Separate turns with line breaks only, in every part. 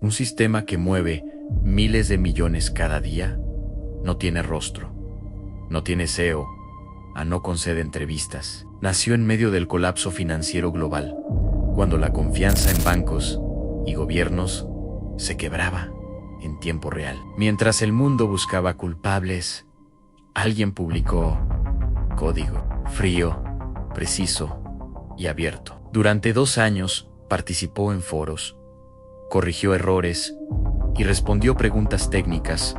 Un sistema que mueve miles de millones cada día no tiene rostro, no tiene CEO, no concede entrevistas. Nació en medio del colapso financiero global, cuando la confianza en bancos y gobiernos se quebraba en tiempo real. Mientras el mundo buscaba culpables, alguien publicó código frío, preciso y abierto. Durante 2 años participó en foros, corrigió errores y respondió preguntas técnicas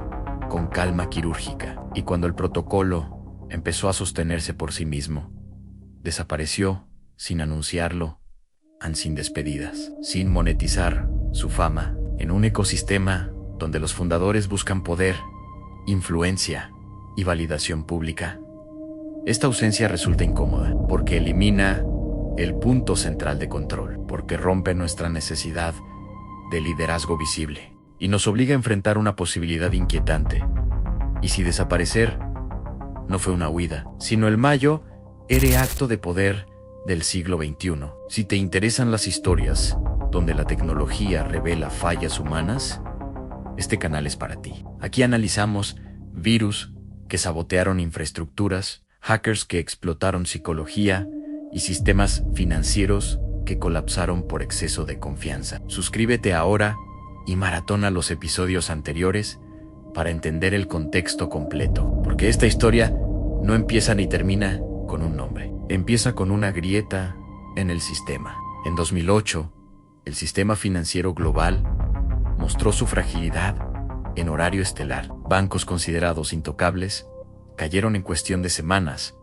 con calma quirúrgica. Y cuando el protocolo empezó a sostenerse por sí mismo, desapareció sin anunciarlo, sin despedidas, sin monetizar su fama, en un ecosistema donde los fundadores buscan poder, influencia y validación pública. Esta ausencia resulta incómoda porque elimina el punto central de control, porque rompe nuestra necesidad de liderazgo visible y nos obliga a enfrentar una posibilidad inquietante. Y si desaparecer no fue una huida, sino el mayor acto de poder del siglo XXI. Si te interesan las historias donde la tecnología revela fallas humanas, este canal es para ti. Aquí analizamos virus que sabotearon infraestructuras, hackers que explotaron psicología y sistemas financieros que colapsaron por exceso de confianza. Suscríbete ahora y maratona los episodios anteriores para entender el contexto completo, porque esta historia no empieza ni termina con un nombre. Empieza con una grieta en el sistema. En 2008, el sistema financiero global mostró su fragilidad en horario estelar. Bancos considerados intocables cayeron en cuestión de semanas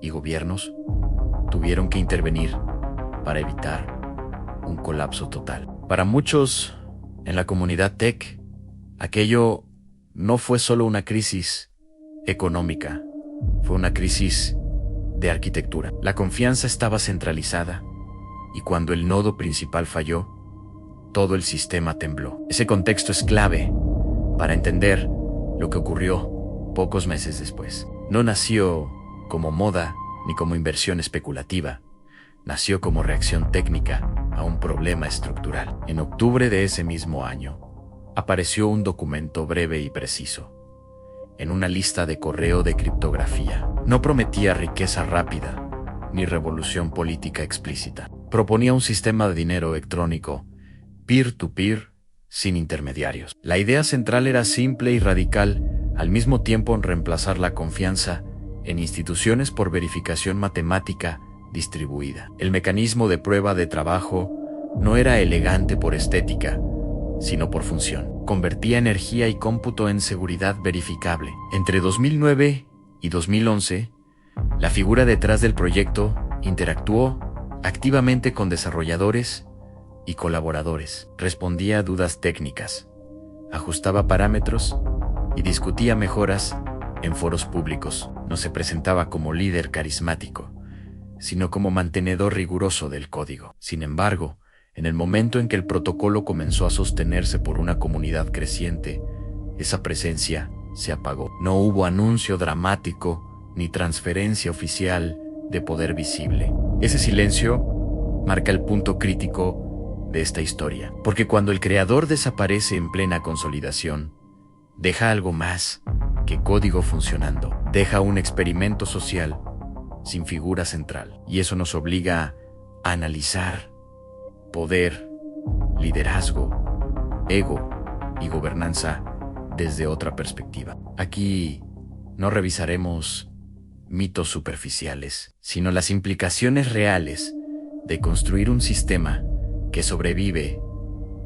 y gobiernos tuvieron que intervenir para evitar un colapso total. Para muchos en la comunidad tech, aquello no fue solo una crisis económica, fue una crisis de arquitectura. La confianza estaba centralizada y cuando el nodo principal falló, todo el sistema tembló. Ese contexto es clave para entender lo que ocurrió pocos meses después. No nació como moda ni como inversión especulativa, nació como reacción técnica a un problema estructural. En octubre de ese mismo año, apareció un documento breve y preciso, en una lista de correo de criptografía. No prometía riqueza rápida, ni revolución política explícita. Proponía un sistema de dinero electrónico, peer-to-peer, sin intermediarios. La idea central era simple y radical, al mismo tiempo en reemplazar la confianza en instituciones por verificación matemática distribuida. El mecanismo de prueba de trabajo no era elegante por estética, sino por función. Convertía energía y cómputo en seguridad verificable. Entre 2009 y 2011, la figura detrás del proyecto interactuó activamente con desarrolladores y colaboradores. Respondía a dudas técnicas, ajustaba parámetros y discutía mejoras en foros públicos. No se presentaba como líder carismático, sino como mantenedor riguroso del código. Sin embargo, en el momento en que el protocolo comenzó a sostenerse por una comunidad creciente, esa presencia se apagó. No hubo anuncio dramático ni transferencia oficial de poder visible. Ese silencio marca el punto crítico de esta historia, porque cuando el creador desaparece en plena consolidación, deja algo más que código funcionando, deja un experimento social sin figura central, y eso nos obliga a analizar poder, liderazgo, ego y gobernanza desde otra perspectiva. Aquí no revisaremos mitos superficiales, sino las implicaciones reales de construir un sistema que sobrevive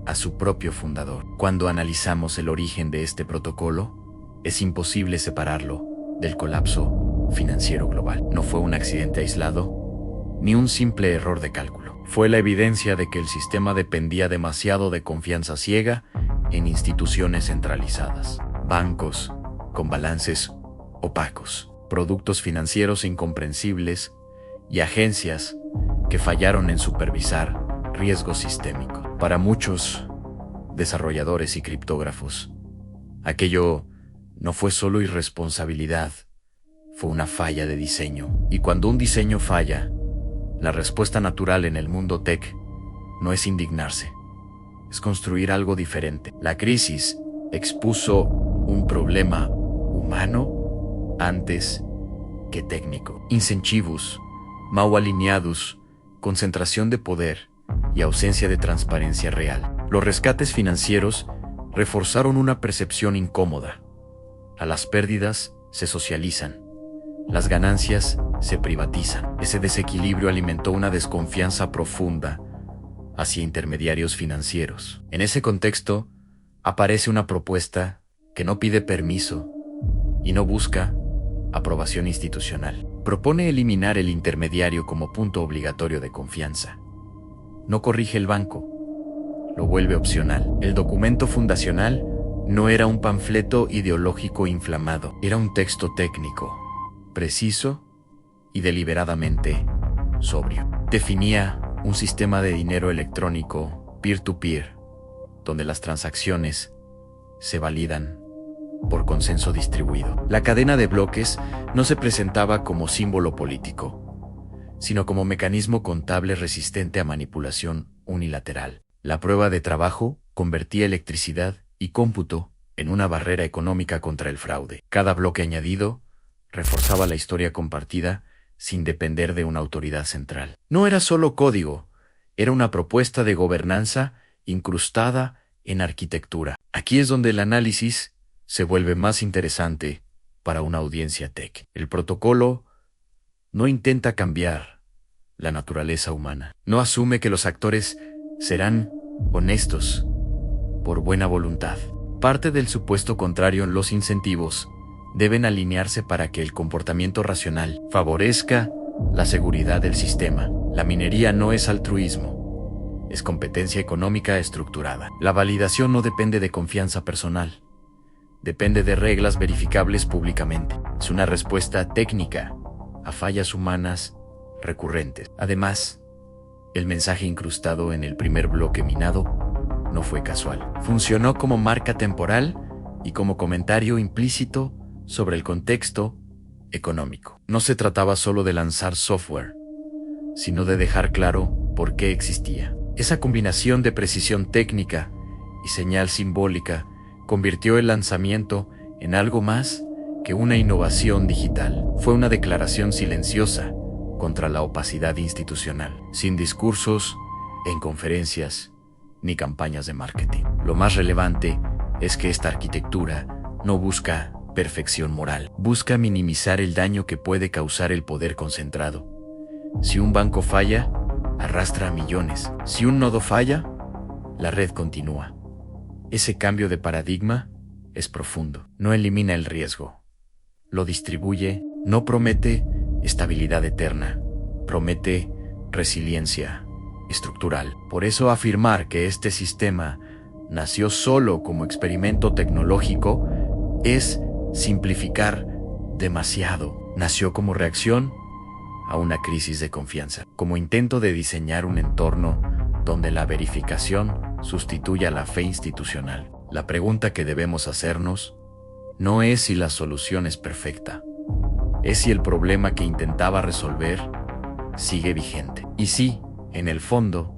a su propio fundador. Cuando analizamos el origen de este protocolo, es imposible separarlo del colapso financiero global. No fue un accidente aislado, ni un simple error de cálculo. Fue la evidencia de que el sistema dependía demasiado de confianza ciega en instituciones centralizadas, bancos con balances opacos, productos financieros incomprensibles y agencias que fallaron en supervisar riesgo sistémico. Para muchos desarrolladores y criptógrafos, aquello no fue solo irresponsabilidad, fue una falla de diseño. Y cuando un diseño falla, la respuesta natural en el mundo tech no es indignarse, es construir algo diferente. La crisis expuso un problema humano antes que técnico. Incentivos mal alineados, concentración de poder y ausencia de transparencia real. Los rescates financieros reforzaron una percepción incómoda. A las pérdidas se socializan, las ganancias se privatizan. Ese desequilibrio alimentó una desconfianza profunda hacia intermediarios financieros. En ese contexto, aparece una propuesta que no pide permiso y no busca aprobación institucional. Propone eliminar el intermediario como punto obligatorio de confianza. No corrige el banco, lo vuelve opcional. El documento fundacional no era un panfleto ideológico inflamado, era un texto técnico, preciso y deliberadamente sobrio. Definía un sistema de dinero electrónico peer-to-peer, donde las transacciones se validan por consenso distribuido. La cadena de bloques no se presentaba como símbolo político, sino como mecanismo contable resistente a manipulación unilateral. La prueba de trabajo convertía electricidad y cómputo en una barrera económica contra el fraude. Cada bloque añadido reforzaba la historia compartida sin depender de una autoridad central. No era solo código, era una propuesta de gobernanza incrustada en arquitectura. Aquí es donde el análisis se vuelve más interesante para una audiencia tech. El protocolo no intenta cambiar la naturaleza humana. No asume que los actores serán honestos por buena voluntad. Parte del supuesto contrario, los incentivos deben alinearse para que el comportamiento racional favorezca la seguridad del sistema. La minería no es altruismo, es competencia económica estructurada. La validación no depende de confianza personal, depende de reglas verificables públicamente. Es una respuesta técnica a fallas humanas recurrentes. Además, el mensaje incrustado en el primer bloque minado no fue casual. Funcionó como marca temporal y como comentario implícito sobre el contexto económico. No se trataba solo de lanzar software, sino de dejar claro por qué existía. Esa combinación de precisión técnica y señal simbólica convirtió el lanzamiento en algo más que una innovación digital. Fue una declaración silenciosa contra la opacidad institucional, sin discursos, en conferencias, ni campañas de marketing. Lo más relevante es que esta arquitectura no busca perfección moral, busca minimizar el daño que puede causar el poder concentrado. Si un banco falla, arrastra a millones. Si un nodo falla, la red continúa. Ese cambio de paradigma es profundo. No elimina el riesgo, lo distribuye. No promete estabilidad eterna, promete resiliencia estructural. Por eso afirmar que este sistema nació solo como experimento tecnológico es simplificar demasiado. Nació como reacción a una crisis de confianza, como intento de diseñar un entorno donde la verificación sustituya la fe institucional. La pregunta que debemos hacernos no es si la solución es perfecta, es si el problema que intentaba resolver sigue vigente. Y sí, en el fondo,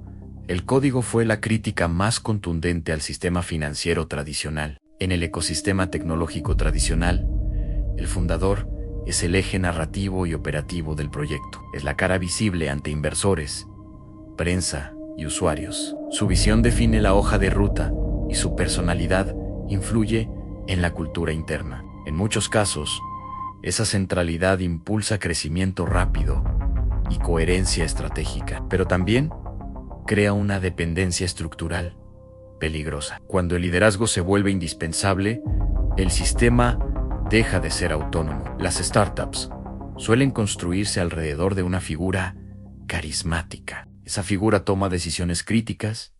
el código fue la crítica más contundente al sistema financiero tradicional. En el ecosistema tecnológico tradicional, el fundador es el eje narrativo y operativo del proyecto. Es la cara visible ante inversores, prensa y usuarios. Su visión define la hoja de ruta y su personalidad influye en la cultura interna. En muchos casos, esa centralidad impulsa crecimiento rápido y coherencia estratégica, pero también crea una dependencia estructural peligrosa. Cuando el liderazgo se vuelve indispensable, el sistema deja de ser autónomo. Las startups suelen construirse alrededor de una figura carismática. Esa figura toma decisiones críticas,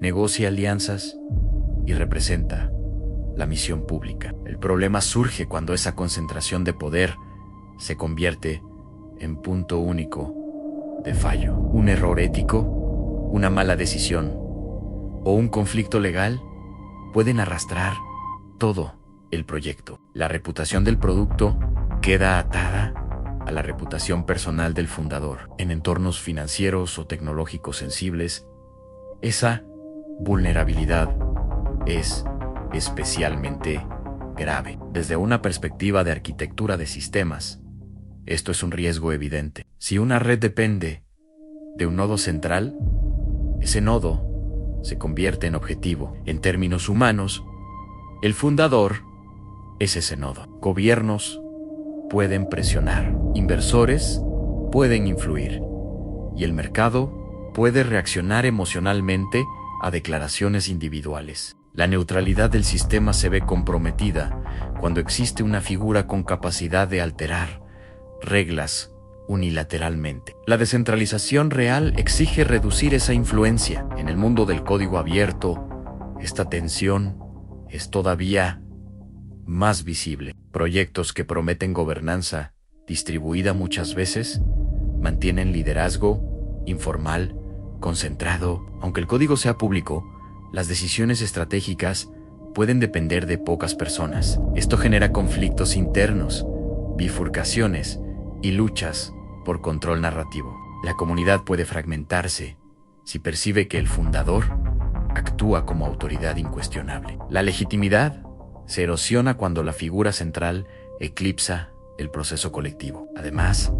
negocia alianzas y representa la misión pública. El problema surge cuando esa concentración de poder se convierte en punto único de fallo. Un error ético, una mala decisión o un conflicto legal pueden arrastrar todo el proyecto. La reputación del producto queda atada a la reputación personal del fundador. En entornos financieros o tecnológicos sensibles, esa vulnerabilidad es especialmente grave. Desde una perspectiva de arquitectura de sistemas, esto es un riesgo evidente. Si una red depende de un nodo central, ese nodo se convierte en objetivo. En términos humanos, el fundador es ese nodo. Gobiernos pueden presionar, inversores pueden influir, y el mercado puede reaccionar emocionalmente a declaraciones individuales. La neutralidad del sistema se ve comprometida cuando existe una figura con capacidad de alterar reglas unilateralmente. La descentralización real exige reducir esa influencia. En el mundo del código abierto, esta tensión es todavía más visible. Proyectos que prometen gobernanza distribuida muchas veces mantienen liderazgo informal, concentrado. Aunque el código sea público, las decisiones estratégicas pueden depender de pocas personas. Esto genera conflictos internos, bifurcaciones y luchas por control narrativo. La comunidad puede fragmentarse si percibe que el fundador actúa como autoridad incuestionable. La legitimidad se erosiona cuando la figura central eclipsa el proceso colectivo. Además,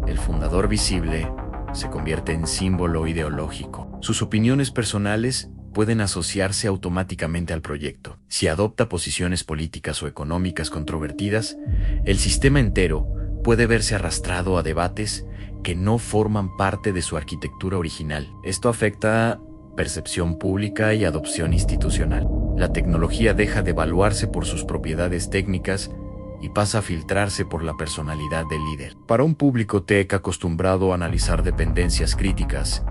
el fundador visible se convierte en símbolo ideológico. Sus opiniones personales pueden asociarse automáticamente al proyecto. Si adopta posiciones políticas o económicas controvertidas, el sistema entero puede verse arrastrado a debates que no forman parte de su arquitectura original. Esto afecta percepción pública y adopción institucional. La tecnología deja de evaluarse por sus propiedades técnicas y pasa a filtrarse por la personalidad del líder. Para un público tech acostumbrado a analizar dependencias críticas,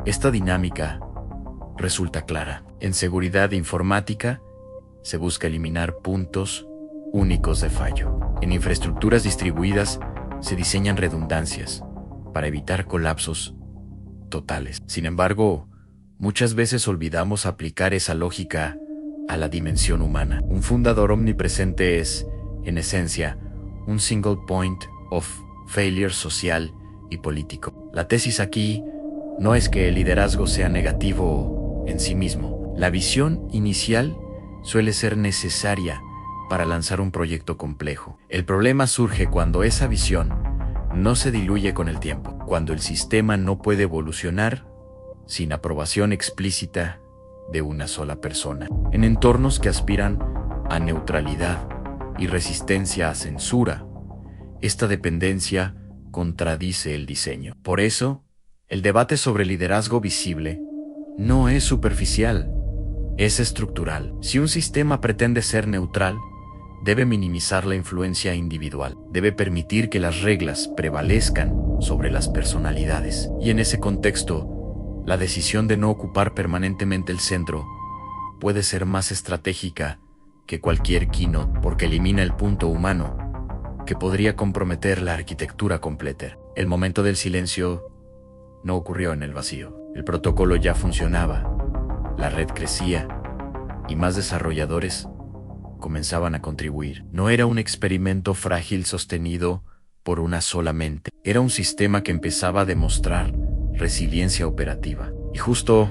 esta dinámica resulta clara. En seguridad informática, se busca eliminar puntos únicos de fallo. En infraestructuras distribuidas, se diseñan redundancias para evitar colapsos totales. Sin embargo, muchas veces olvidamos aplicar esa lógica a la dimensión humana. Un fundador omnipresente es, en esencia, un single point of failure social y político. La tesis aquí no es que el liderazgo sea negativo en sí mismo. La visión inicial suele ser necesaria para lanzar un proyecto complejo. El problema surge cuando esa visión no se diluye con el tiempo, cuando el sistema no puede evolucionar sin aprobación explícita de una sola persona. En entornos que aspiran a neutralidad y resistencia a censura, esta dependencia contradice el diseño. Por eso, el debate sobre liderazgo visible no es superficial, es estructural. Si un sistema pretende ser neutral, debe minimizar la influencia individual, debe permitir que las reglas prevalezcan sobre las personalidades. Y en ese contexto, la decisión de no ocupar permanentemente el centro puede ser más estratégica que cualquier keynote, porque elimina el punto humano que podría comprometer la arquitectura completa. El momento del silencio no ocurrió en el vacío. El protocolo ya funcionaba, la red crecía y más desarrolladores comenzaban a contribuir. No era un experimento frágil sostenido por una sola mente. Era un sistema que empezaba a demostrar resiliencia operativa. Y justo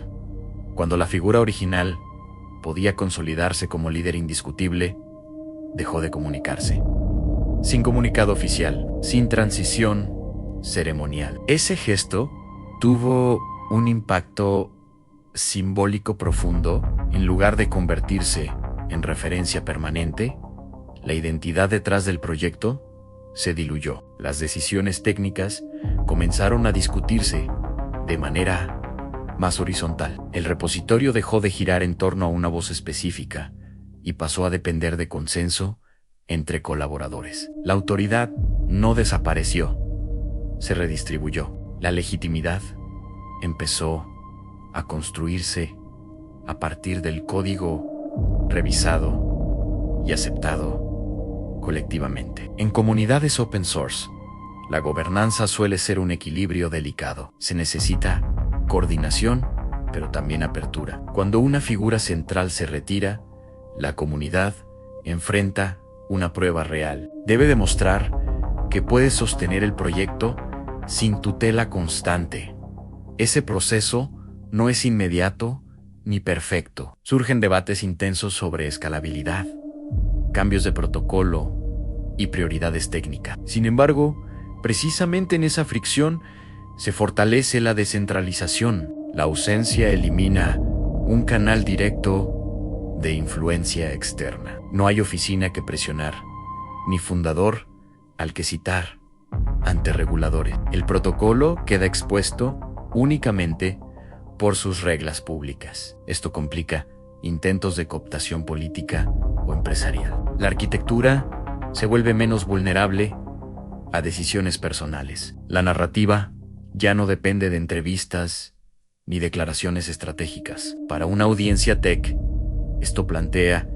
cuando la figura original podía consolidarse como líder indiscutible, dejó de comunicarse. Sin comunicado oficial, sin transición ceremonial. Ese gesto tuvo un impacto simbólico profundo. En lugar de convertirse en referencia permanente, la identidad detrás del proyecto se diluyó. Las decisiones técnicas comenzaron a discutirse de manera más horizontal. El repositorio dejó de girar en torno a una voz específica y pasó a depender de consenso entre colaboradores. La autoridad no desapareció, se redistribuyó. La legitimidad empezó a construirse a partir del código revisado y aceptado colectivamente. En comunidades open source, la gobernanza suele ser un equilibrio delicado. Se necesita coordinación, pero también apertura. Cuando una figura central se retira, la comunidad enfrenta una prueba real. Debe demostrar que puede sostener el proyecto sin tutela constante. Ese proceso no es inmediato ni perfecto. Surgen debates intensos sobre escalabilidad, cambios de protocolo y prioridades técnicas. Sin embargo, precisamente en esa fricción se fortalece la descentralización. La ausencia elimina un canal directo de influencia externa. No hay oficina que presionar, ni fundador al que citar ante reguladores. El protocolo queda expuesto únicamente por sus reglas públicas. Esto complica intentos de cooptación política o empresarial. La arquitectura se vuelve menos vulnerable a decisiones personales. La narrativa ya no depende de entrevistas ni declaraciones estratégicas. Para una audiencia tech, esto plantea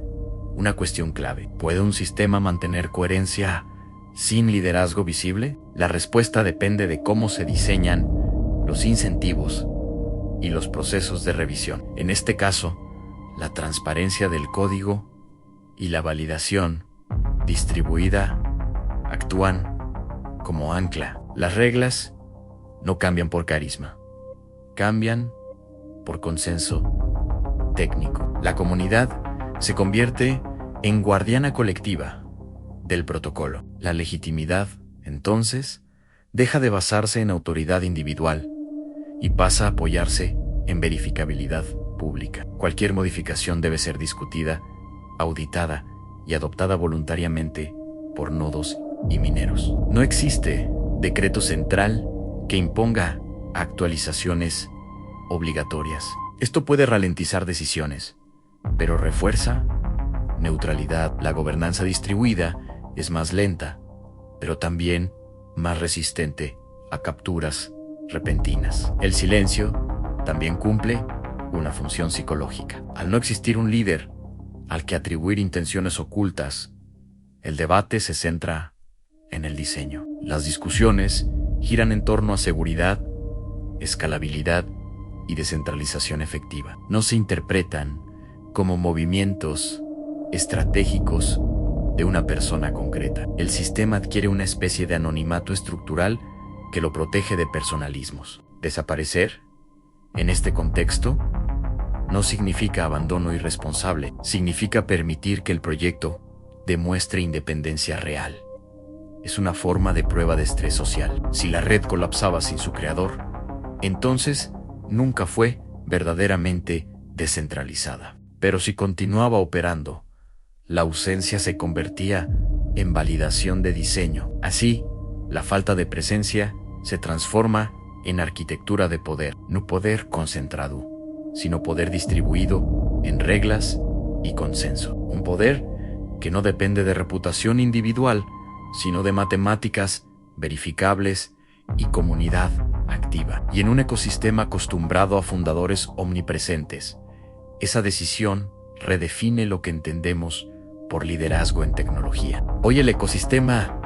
una cuestión clave. ¿Puede un sistema mantener coherencia sin liderazgo visible? La respuesta depende de cómo se diseñan los incentivos y los procesos de revisión. En este caso, la transparencia del código y la validación distribuida actúan como ancla. Las reglas no cambian por carisma, cambian por consenso técnico. La comunidad se convierte en guardiana colectiva del protocolo. La legitimidad, entonces, deja de basarse en autoridad individual y pasa a apoyarse en verificabilidad pública. Cualquier modificación debe ser discutida, auditada y adoptada voluntariamente por nodos y mineros. No existe decreto central que imponga actualizaciones obligatorias. Esto puede ralentizar decisiones, pero refuerza neutralidad. La gobernanza distribuida es más lenta, pero también más resistente a capturas repentinas. El silencio también cumple una función psicológica. Al no existir un líder al que atribuir intenciones ocultas, el debate se centra en el diseño. Las discusiones giran en torno a seguridad, escalabilidad y descentralización efectiva. No se interpretan como movimientos estratégicos de una persona concreta. El sistema adquiere una especie de anonimato estructural que lo protege de personalismos. Desaparecer, en este contexto, no significa abandono irresponsable, significa permitir que el proyecto demuestre independencia real. Es una forma de prueba de estrés social. Si la red colapsaba sin su creador, entonces nunca fue verdaderamente descentralizada. Pero si continuaba operando, la ausencia se convertía en validación de diseño. Así, la falta de presencia se transforma en arquitectura de poder, no poder concentrado, sino poder distribuido en reglas y consenso. Un poder que no depende de reputación individual, sino de matemáticas verificables y comunidad activa. Y en un ecosistema acostumbrado a fundadores omnipresentes, esa decisión redefine lo que entendemos por liderazgo en tecnología. Hoy el ecosistema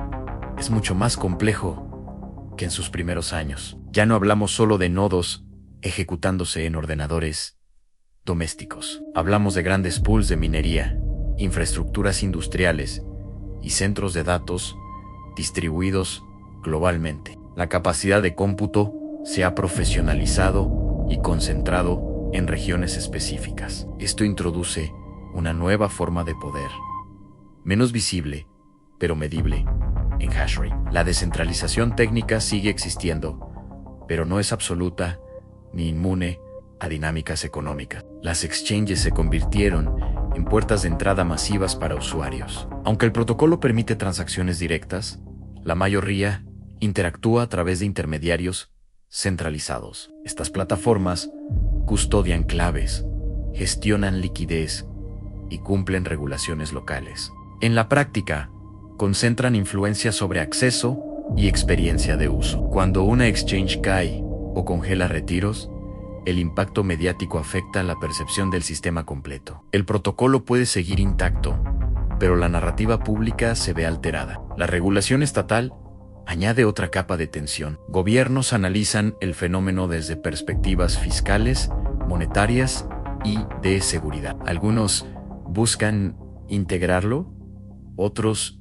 es mucho más complejo que en sus primeros años. Ya no hablamos solo de nodos ejecutándose en ordenadores domésticos. Hablamos de grandes pools de minería, infraestructuras industriales y centros de datos distribuidos globalmente. La capacidad de cómputo se ha profesionalizado y concentrado en regiones específicas. Esto introduce una nueva forma de poder, menos visible, pero medible, en hashrate. La descentralización técnica sigue existiendo, pero no es absoluta ni inmune a dinámicas económicas. Las exchanges se convirtieron en puertas de entrada masivas para usuarios. Aunque el protocolo permite transacciones directas, la mayoría interactúa a través de intermediarios centralizados. Estas plataformas custodian claves, gestionan liquidez y cumplen regulaciones locales. En la práctica, concentran influencia sobre acceso y experiencia de uso. Cuando una exchange cae o congela retiros, el impacto mediático afecta la percepción del sistema completo. El protocolo puede seguir intacto, pero la narrativa pública se ve alterada. La regulación estatal añade otra capa de tensión. Gobiernos analizan el fenómeno desde perspectivas fiscales, monetarias y de seguridad. Algunos buscan integrarlo, otros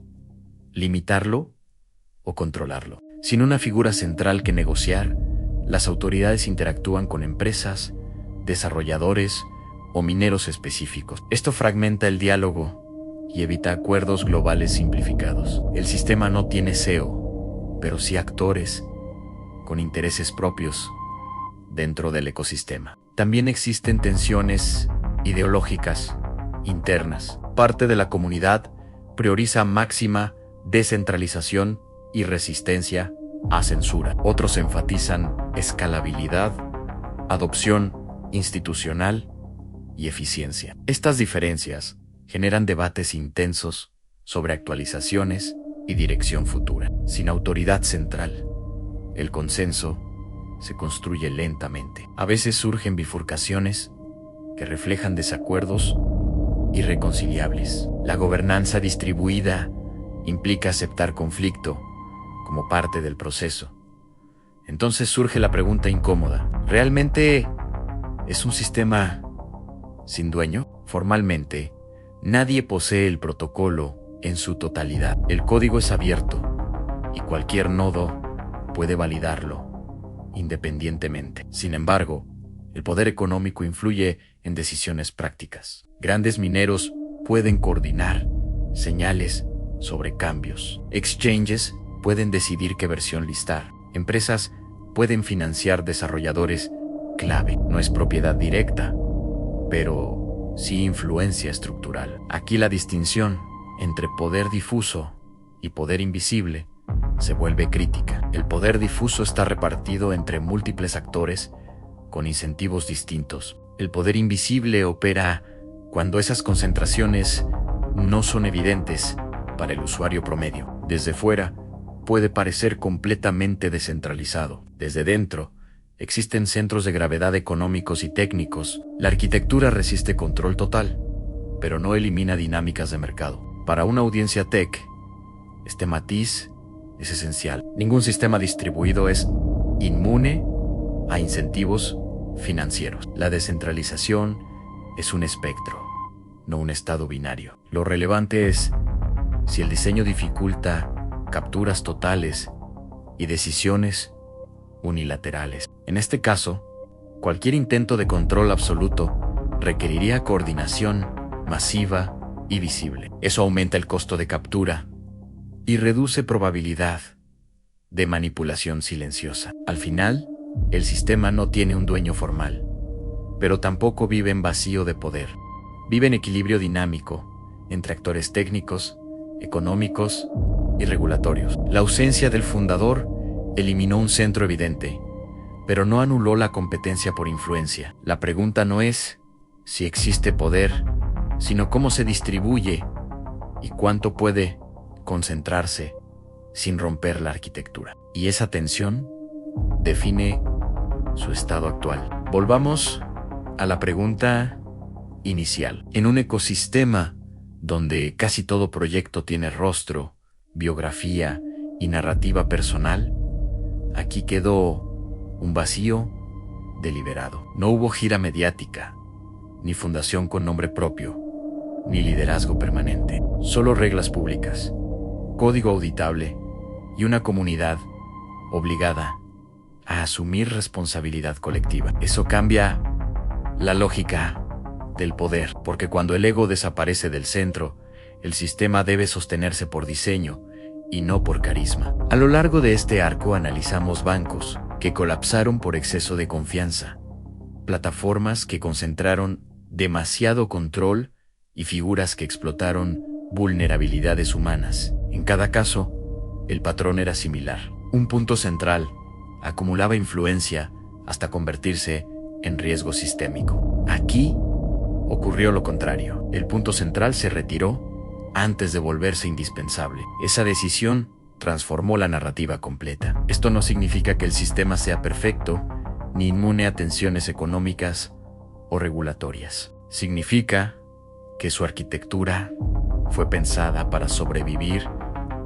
limitarlo o controlarlo. Sin una figura central que negociar, las autoridades interactúan con empresas, desarrolladores, o mineros específicos. Esto fragmenta el diálogo y evita acuerdos globales simplificados. El sistema no tiene CEO, pero sí actores con intereses propios dentro del ecosistema. También existen tensiones ideológicas internas. Parte de la comunidad prioriza máxima descentralización y resistencia a censura. Otros enfatizan escalabilidad, adopción institucional y eficiencia. Estas diferencias generan debates intensos sobre actualizaciones y dirección futura. Sin autoridad central, el consenso se construye lentamente. A veces surgen bifurcaciones que reflejan desacuerdos irreconciliables. La gobernanza distribuida implica aceptar conflicto como parte del proceso. Entonces surge la pregunta incómoda: ¿realmente es un sistema sin dueño? Formalmente, nadie posee el protocolo en su totalidad. El código es abierto y cualquier nodo puede validarlo independientemente. Sin embargo, el poder económico influye en decisiones prácticas. Grandes mineros pueden coordinar señales sobre cambios. Exchanges pueden decidir qué versión listar. Empresas pueden financiar desarrolladores clave. No es propiedad directa, pero sí influencia estructural. Aquí la distinción entre poder difuso y poder invisible se vuelve crítica. El poder difuso está repartido entre múltiples actores con incentivos distintos. El poder invisible opera cuando esas concentraciones no son evidentes para el usuario promedio. Desde fuera, puede parecer completamente descentralizado. Desde dentro, existen centros de gravedad económicos y técnicos. La arquitectura resiste control total, pero no elimina dinámicas de mercado. Para una audiencia tech, este matiz es esencial. Ningún sistema distribuido es inmune a incentivos financieros. La descentralización es un espectro, no un estado binario. Lo relevante es si el diseño dificulta capturas totales y decisiones unilaterales. En este caso, cualquier intento de control absoluto requeriría coordinación masiva y visible. Eso aumenta el costo de captura y reduce probabilidad de manipulación silenciosa. Al final, el sistema no tiene un dueño formal, pero tampoco vive en vacío de poder. Vive en equilibrio dinámico entre actores técnicos, económicos y regulatorios. La ausencia del fundador eliminó un centro evidente, pero no anuló la competencia por influencia. La pregunta no es si existe poder, sino cómo se distribuye y cuánto puede concentrarse sin romper la arquitectura. Y esa tensión define su estado actual. Volvamos a la pregunta inicial. En un ecosistema donde casi todo proyecto tiene rostro, biografía y narrativa personal, aquí quedó un vacío deliberado. No hubo gira mediática, ni fundación con nombre propio, ni liderazgo permanente. Solo reglas públicas, código auditable y una comunidad obligada a asumir responsabilidad colectiva. Eso cambia la lógica del poder, porque cuando el ego desaparece del centro, el sistema debe sostenerse por diseño y no por carisma. A lo largo de este arco analizamos bancos que colapsaron por exceso de confianza, plataformas que concentraron demasiado control y figuras que explotaron vulnerabilidades humanas. En cada caso, el patrón era similar. Un punto central acumulaba influencia hasta convertirse en riesgo sistémico. Aquí ocurrió lo contrario. El punto central se retiró antes de volverse indispensable. Esa decisión transformó la narrativa completa. Esto no significa que el sistema sea perfecto, ni inmune a tensiones económicas o regulatorias. Significa que su arquitectura fue pensada para sobrevivir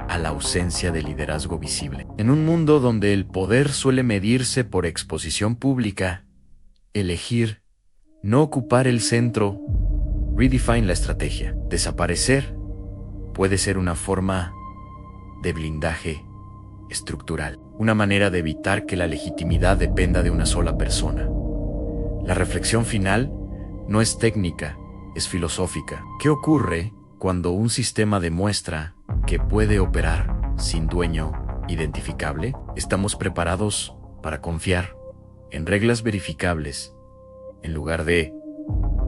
a la ausencia de liderazgo visible. En un mundo donde el poder suele medirse por exposición pública, elegir no ocupar el centro redefine la estrategia. Desaparecer puede ser una forma de blindaje estructural, una manera de evitar que la legitimidad dependa de una sola persona. La reflexión final No es técnica, es filosófica. ¿Qué ocurre cuando un sistema demuestra que puede operar sin dueño identificable? ¿Estamos preparados para confiar en reglas verificables en lugar de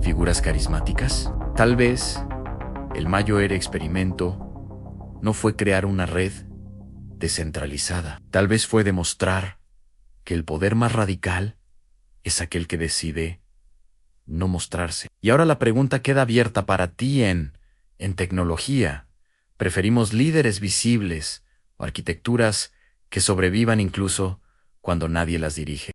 figuras carismáticas? Tal vez el mayor experimento no fue crear una red descentralizada. Tal vez fue demostrar que el poder más radical es aquel que decide no mostrarse. Y ahora la pregunta queda abierta para ti en tecnología. ¿Preferimos líderes visibles o arquitecturas que sobrevivan incluso cuando nadie las dirige?